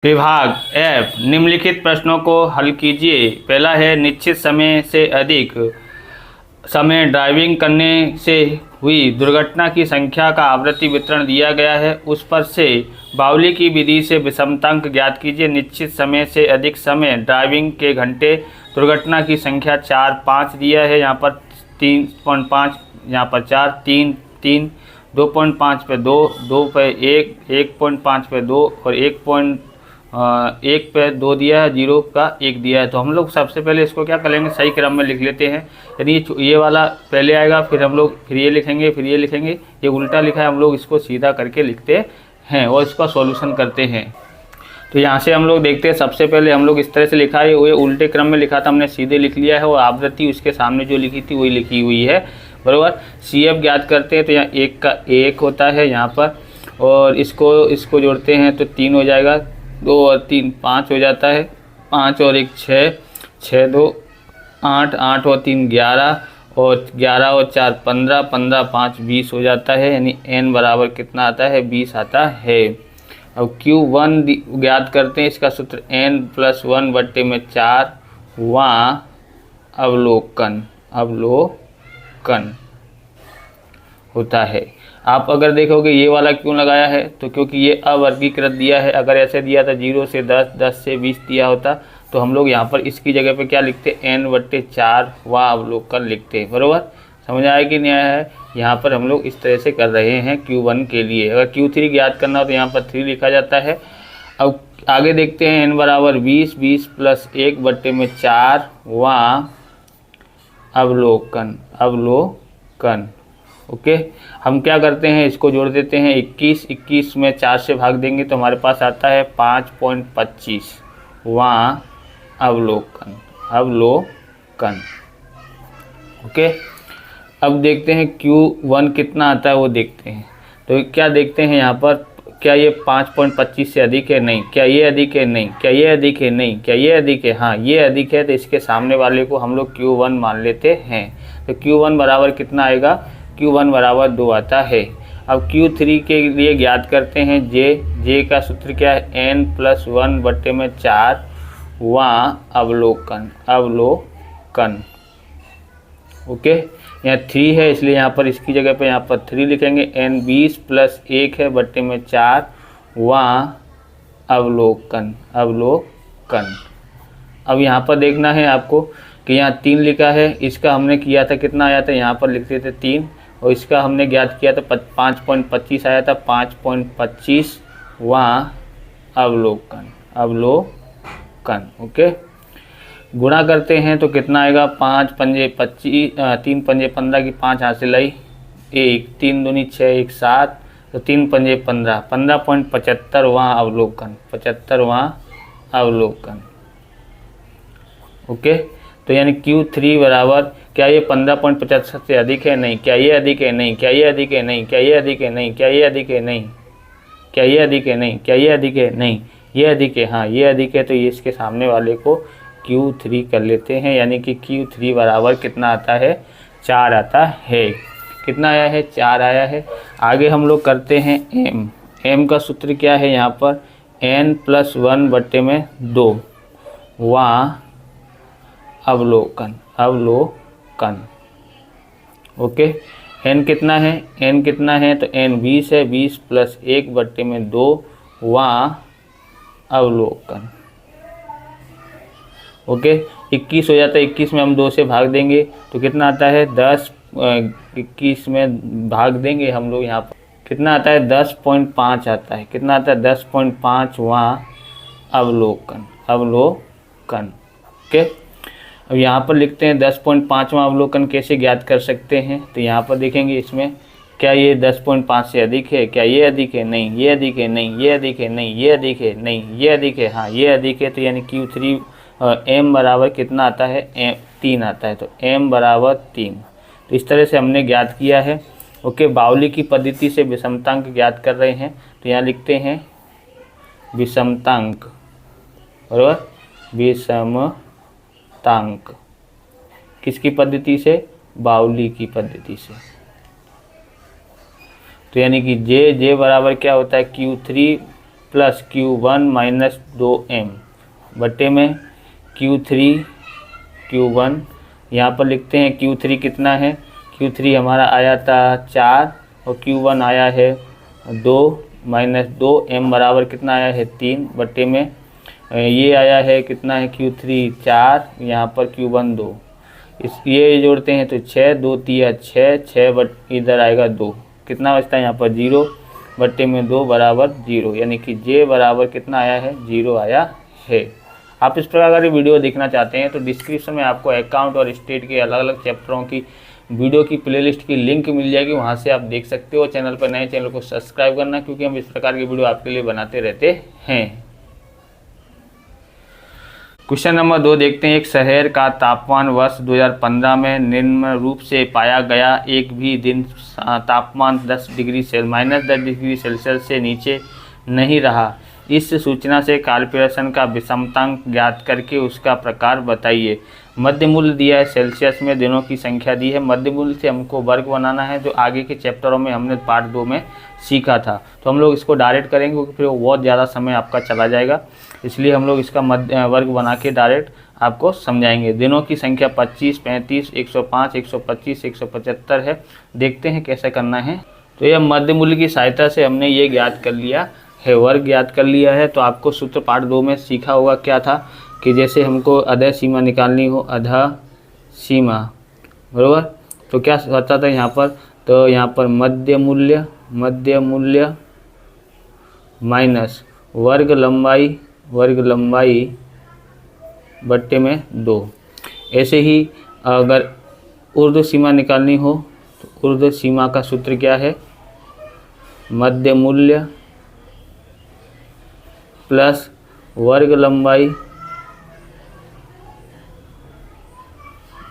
विभाग एफ निम्नलिखित प्रश्नों को हल कीजिए। पहला है निश्चित समय से अधिक समय ड्राइविंग करने से हुई दुर्घटना की संख्या का आवृत्ति वितरण दिया गया है। उस पर से बाउली की विधि से विषमतांक ज्ञात कीजिए। निश्चित समय से अधिक समय ड्राइविंग के घंटे, दुर्घटना की संख्या 4, 5 दिया है, यहाँ पर 3.5, यहाँ पर 4, 3, 3, 2.5 पे 2, 2 पे 1, 1.5 पे 2 और 1 पे 2 दिया है, 0 का 1 दिया है। तो हम लोग सबसे पहले इसको क्या करेंगे, सही क्रम में लिख लेते हैं। यानी ये वाला पहले आएगा, फिर हम लोग फिर ये लिखेंगे, फिर ये लिखेंगे। ये उल्टा लिखा है, हम लोग इसको सीधा करके लिखते हैं और इसका सॉल्यूशन करते हैं। तो यहाँ से हम लोग देखते हैं, सबसे पहले हम लोग इस तरह से लिखा है, वो उल्टे क्रम में लिखा था, हमने सीधे लिख लिया है और आवृत्ति उसके सामने जो लिखी थी वही लिखी हुई है, बराबर। CF ज्ञात करते हैं तो यहाँ 1 का 1 होता है यहाँ पर, और इसको जोड़ते हैं तो 3 हो जाएगा, 2 और 3 5 हो जाता है, 5 और 1 6, 6 2 8, 8 और 3 11, और 11 और 4 15, 15 5 20 हो जाता है। यानी n बराबर कितना आता है, 20 आता है। अब Q1 ज्ञात करते हैं, इसका सूत्र n+1/4 वां अवलोकन होता है। आप अगर देखोगे ये वाला क्यों लगाया है, तो क्योंकि ये अवर्गीकृत दिया है। अगर ऐसे दिया था 0 से 10, 10 से 20 दिया होता तो हम लोग यहाँ पर इसकी जगह पे क्या लिखते, n/4 वा अवलोकन लिखते, बराबर। समझ आया कि नहीं आया है। यहाँ पर हम लोग इस तरह से कर रहे हैं Q1 के लिए। अगर Q3 ज्ञात करना हो तो यहाँ पर 3 लिखा जाता है। अब आगे देखते हैं, n बराबर 20, 20 + 1/4 वा अवलोकन। ओके, हम क्या करते हैं, इसको जोड़ देते हैं। 21, 21 में 4 से भाग देंगे तो हमारे पास आता है 5.25 वां अवलोकन। ओके, अब देखते हैं Q1 कितना आता है वो देखते हैं। तो क्या देखते हैं यहाँ पर, क्या ये 5.25 से अधिक है, नहीं। क्या ये अधिक है, नहीं। क्या ये अधिक है, नहीं। क्या ये अधिक है, हाँ ये अधिक है। तो इसके सामने वाले को हम लोग Q1 मान लेते हैं। तो Q1 बराबर कितना आएगा, Q1 बराबर 2 आता है। अब Q3 के लिए ज्ञात करते हैं, J का सूत्र क्या है, n+1/4 वां अवलोकन। ओके, यहाँ 3 है इसलिए यहाँ पर इसकी जगह पे यहाँ पर 3 लिखेंगे। n 20 + 1 है /4 वां अवलोकन। अब यहाँ पर देखना है आपको कि यहाँ 3 लिखा है, इसका हमने किया था कितना आया था, यहाँ पर लिखते थे 3, और इसका हमने ज्ञात किया था 5.25 आया था, 5.25 वां अवलोकन। ओके, गुणा करते हैं तो कितना आएगा, 5 पंजे 25, 3 पंजे 15 की 5 हासिल आई, 1 3 दूनी 6, 1 7, तो 3 पंजे 15, 15.75 वां अवलोकन। ओके, तो यानी Q3 बराबर, क्या ये 15.75 से अधिक है, नहीं। क्या ये अधिक है, नहीं। क्या ये अधिक है, नहीं। क्या ये अधिक है, नहीं। क्या ये अधिक है, नहीं। क्या ये अधिक है, नहीं। क्या ये अधिक है, नहीं। ये अधिक है, हाँ ये अधिक है। तो ये इसके सामने वाले को Q3 कर लेते हैं। यानी कि Q3 बराबर कितना आता है, 4 आता है। कितना आया है, 4 आया है। आगे हम लोग करते हैं M का सूत्र क्या है, यहाँ पर n+1/2 वां अवलोकन। ओके, n कितना है, तो n 20 है, 20 + 1/2 वां अवलोकन। ओके, 21 हो जाता है, 21 में हम 2 से भाग देंगे तो कितना आता है, 10, 21 में भाग देंगे हम लोग, यहाँ पर कितना आता है, 10.5 आता है। कितना आता है, 10.5 वां अवलोकन। ओके, अब यहाँ पर लिखते हैं 10.5वां अवलोकन कैसे ज्ञात कर सकते हैं। तो यहाँ पर देखेंगे इसमें, क्या ये 10.5 से अधिक है, क्या ये अधिक है, नहीं। ये अधिक है, नहीं। ये अधिक है, नहीं। ये अधिक है, नहीं। ये अधिक है, हाँ ये अधिक है। तो यानी Q3 M बराबर कितना आता है, 3 आता है। तो M बराबर 3। तो इस तरह से हमने ज्ञात किया है। ओके, बाउली की पद्धति से विषमतांक ज्ञात कर रहे हैं। तो यहाँ लिखते हैं विषमतांक, बराबर, विषमतांक किसकी पद्धति से, बाउली की पद्धति से। तो यानी कि J बराबर क्या होता है, Q3 plus Q1 minus 2m बट्टे में Q1 यहाँ पर लिखते हैं। Q3 कितना है, Q3 हमारा आया था 4 और Q1 आया है 2 माइनस 2m बराबर कितना आया है 3 बट्टे में ये आया है कितना है Q3 4, यहाँ पर Q1 2, इस ये जोड़ते हैं तो 6 2 3 6 बट इधर आएगा 2, कितना बचता है यहाँ पर 0 बट्टे में 2 बराबर 0, यानी कि J बराबर कितना आया है 0 आया है। आप इस प्रकार का वीडियो देखना चाहते हैं तो डिस्क्रिप्शन में आपको अकाउंट और स्टेट के अलग अलग चैप्टरों की वीडियो की प्लेलिस्ट की लिंक मिल जाएगी, वहां से आप देख सकते हो। चैनल पर नए चैनल को सब्सक्राइब करना, क्योंकि हम इस प्रकार की वीडियो आपके लिए बनाते रहते हैं। क्वेश्चन नंबर 2 देखते हैं। एक शहर का तापमान वर्ष 2015 में निम्न रूप से पाया गया, एक भी दिन तापमान -10 डिग्री सेल्सियस से नीचे नहीं रहा। इस सूचना से कॉर्पोरेशन का विषमतांक ज्ञात करके उसका प्रकार बताइए। मध्य मूल्य दिया है, सेल्सियस में दिनों की संख्या दी है। मध्य मूल्य से हमको वर्ग बनाना है, जो आगे के चैप्टरों में हमने पार्ट 2 में सीखा था। तो हम लोग इसको डायरेक्ट करेंगे क्योंकि फिर वो बहुत ज़्यादा समय आपका चला जाएगा, इसलिए हम लोग इसका वर्ग बना के डायरेक्ट आपको समझाएंगे। दिनों की संख्या 25, 35, 105, 125, 175 है। देखते हैं कैसे करना है। तो यह मध्य मूल्य की सहायता से हमने ये ज्ञात कर लिया है, वर्ग ज्ञात कर लिया है। तो आपको सूत्र पार्ट 2 में सीखा होगा क्या था कि जैसे हमको अधः सीमा निकालनी हो, अधः सीमा बराबर, तो क्या होता था यहाँ पर, तो यहाँ पर मध्य मूल्य माइनस वर्ग लंबाई बट्टे में 2। ऐसे ही अगर ऊर्ध्व सीमा निकालनी हो तो ऊर्ध्व सीमा का सूत्र क्या है, मध्य मूल्य प्लस वर्ग लंबाई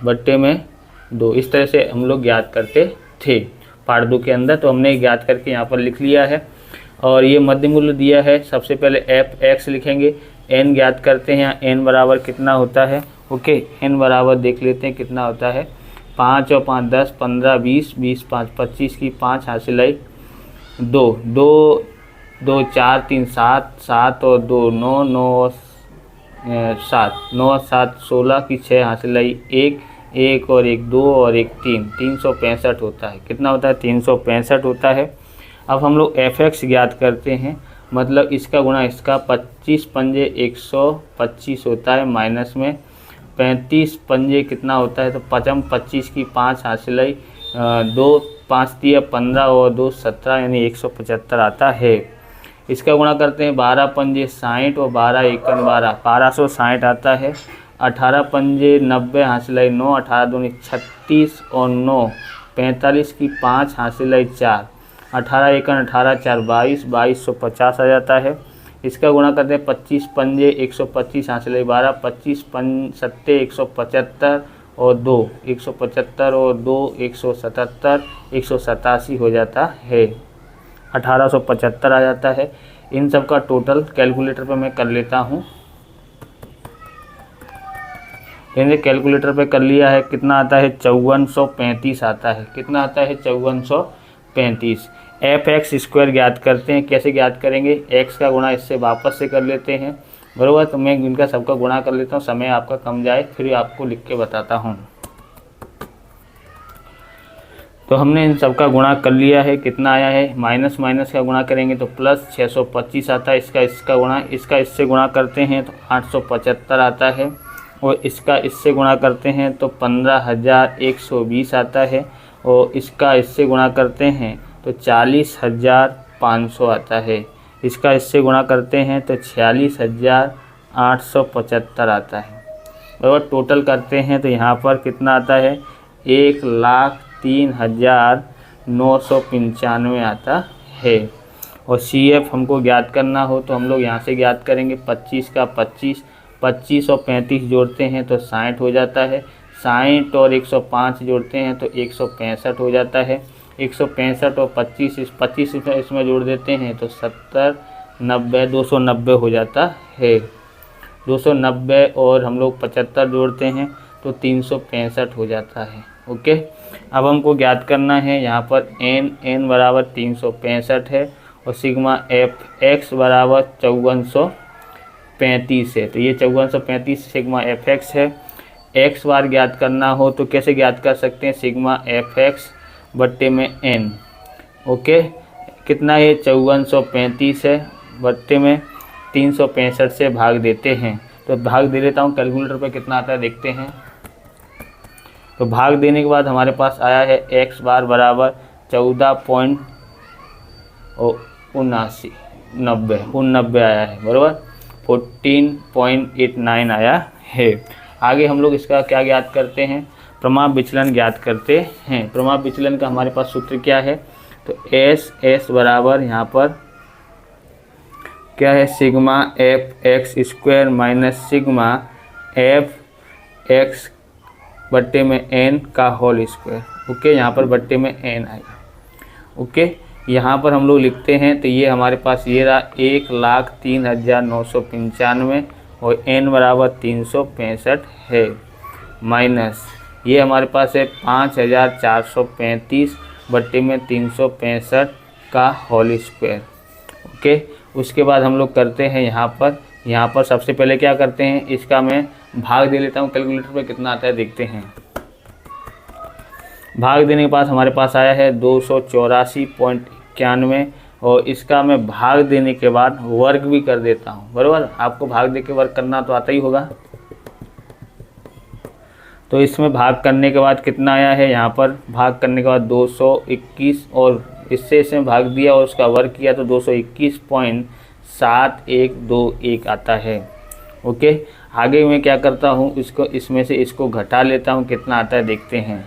बट्टे में 2। इस तरह से हम लोग ज्ञात करते थे पार्ट 2 के अंदर। तो हमने ज्ञात करके यहाँ पर लिख लिया है। और ये मध्य मूल्य दिया है, सबसे पहले f(x) लिखेंगे, n ज्ञात करते हैं। यहाँ n बराबर कितना होता है, ओके, n बराबर देख लेते हैं कितना होता है। 5 और 5 10, 15, 20, 20 5 25 की 5 हासिल आई 2, 2 4 3 7, 7 और 2 9, 9 7, 9 7 16 की 6 हासिल आई 1, 1 और 1 2 और 1 3, 365 होता है। कितना होता है, 365 होता है। अब हम लोग f(x) ज्ञात करते हैं, मतलब इसका गुणा इसका। 25 पंजे 125 होता है, माइनस में 35 पंजे कितना होता है, तो 25 की 5 हासिल आई 2, 5 3 15 और 2 17, यानी 175 आता है। इसका गुणा करते हैं 12 पंजे 60 और 12 एकन 12, 1260 आता है। 18 पंजे 90 हासिल आई 9, 18 दूनी 36 और 9 45 की 5 हासिल आई 4, 18 एकन 18 4 22, 2250 आ जाता है। इसका गुणा करते हैं 25 पंजे 125 हासिल आई 12, 25 सत्ते 175 और 2 175 और 2 177, 187 हो जाता है, 1875 आ जाता है। इन सब का टोटल कैलकुलेटर पे मैं कर लेता हूँ। मैंने कैलकुलेटर पे कर लिया है, कितना आता है 5435 आता है। कितना आता है 5435। f(x)² ज्ञात करते हैं। कैसे ज्ञात करेंगे, x का गुणा इससे वापस से कर लेते हैं बराबर। तो मैं इनका सबका गुणा कर लेता हूँ, समय आपका कम जाए, फिर आपको लिख के बताता हूँ। तो हमने इन सब का गुणा कर लिया है, कितना आया है, माइनस माइनस का गुणा करेंगे तो प्लस 625 आता है। इसका गुणा इसका इससे गुणा करते हैं तो 875 आता है, और इसका इससे गुणा करते हैं तो 15120 आता है, और इसका इससे गुणा करते हैं तो 40500 आता है। इसका इससे गुणा करते हैं तो 46875 आता है। और टोटल करते हैं तो यहाँ पर कितना आता है, 1,03,995 आता है। और CF हमको ज्ञात करना हो तो हम लोग यहाँ से ज्ञात करेंगे। 25 का 25, 25 और 35 जोड़ते हैं तो 60 हो जाता है। 60 और 105 जोड़ते हैं तो 165 हो जाता है। 165 और 25 इसमें जोड़ देते हैं तो 70, 90, 290 हो जाता है। 290 और हम लोग 75 जोड़ते हैं तो 365 हो जाता है। ओके, अब हमको ज्ञात करना है यहाँ पर n बराबर 365 है, और सिग्मा एफ एक्स बराबर 5435 है। तो ये 5435 सिग्मा एफ एक्स है। एक्स बार ज्ञात करना हो तो कैसे ज्ञात कर सकते हैं, सिग्मा एफ एक्स बट्टे में एन। ओके, कितना ये 5435 है बट्टे में 365 से भाग देते हैं। तो भाग दे देता हूँ, कैलकुलेटर पे कितना आता है देखते हैं। तो भाग देने के बाद हमारे पास आया है एक्स बार बराबर 14.79 आया है, बराबर 14.89 आया है। आगे हम लोग इसका क्या ज्ञात करते हैं, प्रमाप विचलन ज्ञात करते हैं। प्रमाप विचलन का हमारे पास सूत्र क्या है, तो एस बराबर यहाँ पर क्या है, sigma F x square minus sigma F x बट्टे में एन का होल स्क्वायर। ओके, यहाँ पर बट्टे में एन आएगा। ओके, यहाँ पर हम लोग लिखते हैं तो ये हमारे पास ये रहा 1,03,995 और एन बराबर 365 है, माइनस ये हमारे पास है 5,435 बट्टे में 365 का होल स्क्वायर। ओके, उसके बाद हम लोग करते हैं यहाँ पर सबसे पहले क्या करते हैं, इसका मैं भाग दे लेता हूँ, कैलकुलेटर पे कितना आता है देखते हैं। भाग देने के बाद हमारे पास आया है 284.91 और इसका मैं भाग देने के बाद वर्ग भी कर देता हूँ, बराबर। आपको भाग दे के वर्ग करना तो आता ही होगा। तो इसमें भाग करने के बाद कितना आया है, यहाँ पर भाग करने के बाद 221 और इसमें भाग दिया और उसका वर्ग किया तो 221.7121 आता है। ओके, आगे मैं क्या करता हूँ, इसमें से इसको घटा लेता हूँ, कितना आता है देखते हैं।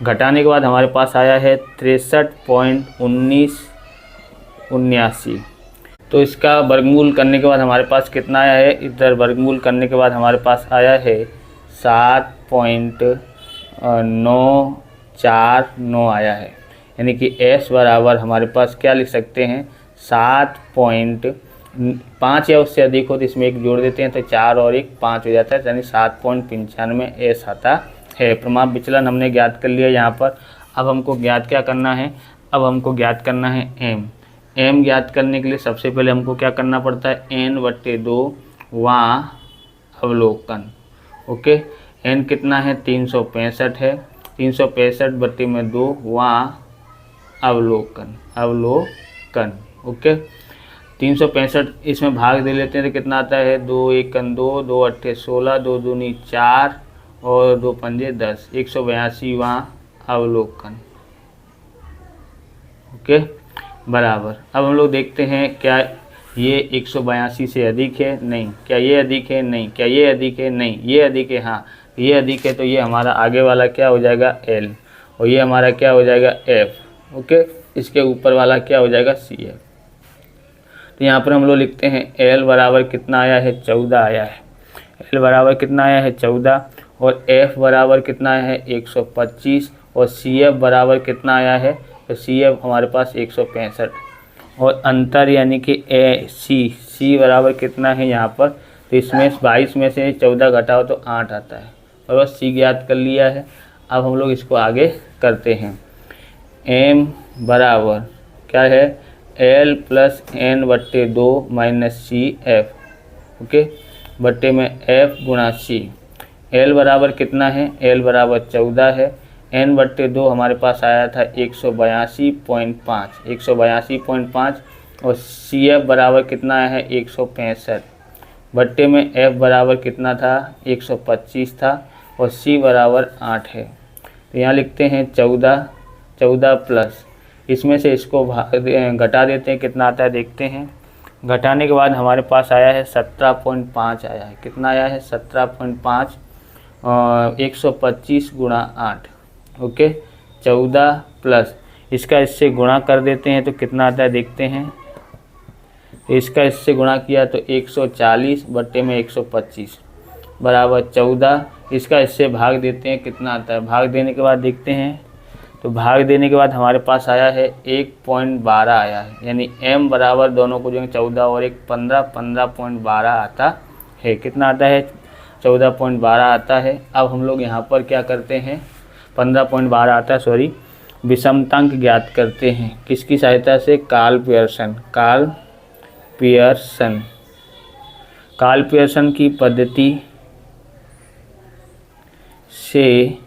घटाने के बाद हमारे पास आया है 63.1979। तो इसका वर्गमूल करने के बाद हमारे पास कितना आया है, इधर वर्गमूल करने के बाद हमारे पास आया है 7.949 आया है। यानी कि s बराबर हमारे पास क्या लिख सकते हैं, 7.5 या उससे अधिक हो तो इसमें एक जोड़ देते हैं तो 4 और 1 5 हो जाता है, यानी 7.95 s आता है। प्रमाप विचलन हमने ज्ञात कर लिया यहाँ पर। अब हमको ज्ञात क्या करना है, अब हमको ज्ञात करना है m ज्ञात करने के लिए सबसे पहले हमको क्या करना पड़ता है, n/2 वहाँ अवलोकन। ओके, n कितना है 365 है, 365/2 वहाँ अवलोकन। ओके, 365 इसमें भाग दे लेते हैं तो कितना आता है, 2 1 2 2 8 16 2 दूनी 4 और 2 पंजे 10, 182 वहाँ अवलोकन। ओके, बराबर। अब हम लोग देखते हैं क्या ये 182 से अधिक है, नहीं। क्या ये अधिक है, नहीं। क्या ये अधिक है, नहीं। ये अधिक है, हाँ। ये अधिक है तो ये हमारा आगे वाला क्या हो जाएगा, L, और ये हमारा क्या हो जाएगा, F। ओके, इसके ऊपर वाला क्या हो जाएगा, CF। तो यहाँ पर हम लोग लिखते हैं L बराबर कितना आया है, 14 आया है। L बराबर कितना आया है, 14, और F बराबर कितना आया है, 125, और CF बराबर कितना आया है, तो CF हमारे पास 165, और अंतर यानी कि C बराबर कितना है यहाँ पर, तो इसमें 22 में से 14 घटाओ तो 8 आता है, और बस C ज्ञात कर लिया है। अब हम लोग इसको आगे करते हैं। M बराबर क्या है, L + n/2 - CF। ओके, बट्टे में F × C। L बराबर कितना है, L बराबर 14 है, n/2 हमारे पास आया था 182.5, और CF बराबर कितना आया है, 165, बट्टे में F बराबर कितना था, 125 था, और C बराबर 8 है। तो यहाँ लिखते हैं 14 प्लस इसमें से इसको घटा देते हैं, कितना आता है देखते हैं। घटाने के बाद हमारे पास आया है 17.5 आया है। कितना आया है, 17.5, 125 × 8। ओके, 14 प्लस इसका इससे गुणा कर देते हैं तो कितना आता है देखते हैं। तो इसका इससे गुणा किया तो 140 बट्टे में 125 बराबर 14। इसका इससे भाग देते हैं, कितना आता है। भाग देने के बाद देखते हैं, तो भाग देने के बाद हमारे पास आया है 1.12 आया है, यानी m बराबर दोनों को जो 14 और 1 15.12 आता है। कितना आता है, 14.12 आता है। अब हम लोग यहाँ पर क्या करते हैं, 15.12 आता है, सॉरी। विषमतांक ज्ञात करते हैं। किसकी सहायता से? कार्ल पियर्सन की पद्धति से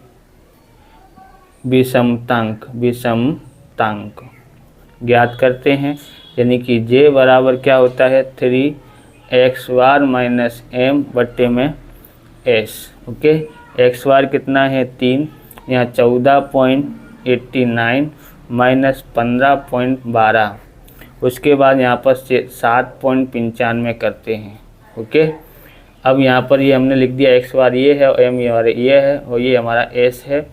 विषमतांक ज्ञात करते हैं। यानी कि J बराबर क्या होता है? 3x बार माइनस m बट्टे में s। ओके, x बार कितना है? 3, यहाँ 14.89 माइनस 15.12, उसके बाद यहाँ पर 7.95 करते हैं। ओके, अब यहाँ पर ये हमने लिख दिया x बार ये है और m ये है और ये हमारा s है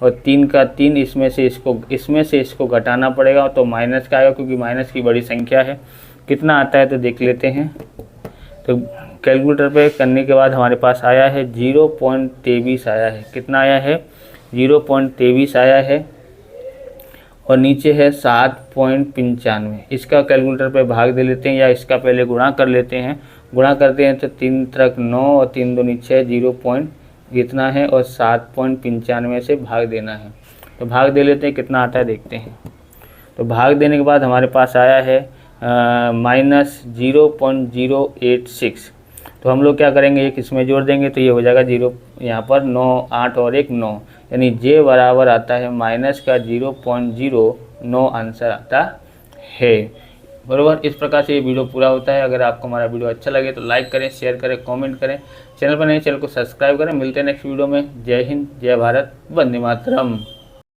और 3 का 3 इसमें से इसको घटाना पड़ेगा तो माइनस का आएगा, क्योंकि माइनस की बड़ी संख्या है। कितना आता है तो देख लेते हैं। तो कैलकुलेटर पे करने के बाद हमारे पास आया है 0.23 आया है। कितना आया है? 0.23 आया है और नीचे है 7.95। इसका कैलकुलेटर पे भाग दे लेते हैं या इसका पहले गुणा कर लेते हैं। गुणा करते हैं तो 3 त्रिक 9 और 3 दूनी 6, 0 पॉइंट इतना है और 7.95 से भाग देना है। तो भाग दे लेते हैं, कितना आता है देखते हैं। तो भाग देने के बाद हमारे पास आया है माइनस 0.086। तो हम लोग क्या करेंगे, एक इसमें जोड़ देंगे तो ये हो जाएगा 0, यहाँ पर 9, 8 और 1 9, यानी J बराबर आता है माइनस का 0.09 आंसर आता है। बराबर, इस प्रकार से ये वीडियो पूरा होता है। अगर आपको हमारा वीडियो अच्छा लगे तो लाइक करें, शेयर करें, कमेंट करें। चैनल पर नए चैनल को सब्सक्राइब करें। मिलते हैं नेक्स्ट वीडियो में। जय हिंद, जय भारत, वंदे मातरम।